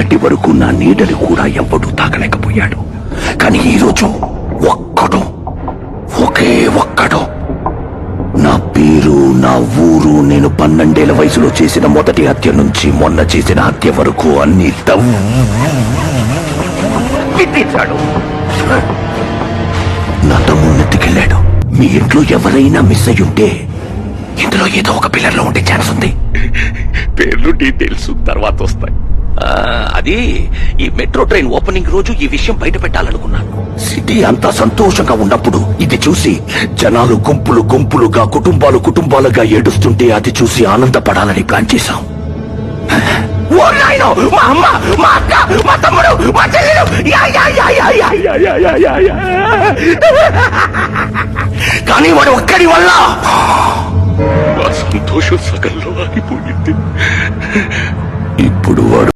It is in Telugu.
నిన్నటి వరకు నా నీడని కూడా ఎవ్వడూ తాకలేకపోయాడు. కానీ ఈరోజు ఒకే ఒక్కడు నా పేరు, నా ఊరు, నేను 12 ఏళ్ల వయసులో చేసిన మొదటి హత్య నుంచి మొన్న చేసిన హత్య వరకు అన్ని తవ్వితీశాడు. నా తమ్ముడిని ఎత్తుకెళ్ళాడు. మీ ఇంట్లో ఎవరైనా మిస్ అయ్యి ఉంటే ఇందులో ఏదో ఒక పిల్లర్లో ఉండే ఛాన్స్ ఉంది. పేర్లు డీటెయిల్స్ తర్వాత వస్తాయి. అది ఈ మెట్రో ట్రైన్ ఓపెనింగ్ రోజు ఈ విషయం బయట పెట్టాలనుకున్నాను. సిటీ అంతా సంతోషంగా ఉన్నప్పుడు ఇది చూసి జనాలు గుంపులు గుంపులుగా, కుటుంబాలు కుటుంబాలుగా ఏడుస్తుంటే అది చూసి ఆనందపడాలని ప్లాన్ చేశాం. ఓ నాయనో, మా అమ్మ, మా అక్క, మా తమ్ముడు, మా చెల్లెలు, కానీ వాడు ఒక్కడి వల్ల నా సంతోషం సగంలో ఆగిపోయింది. ఇప్పుడు వాడు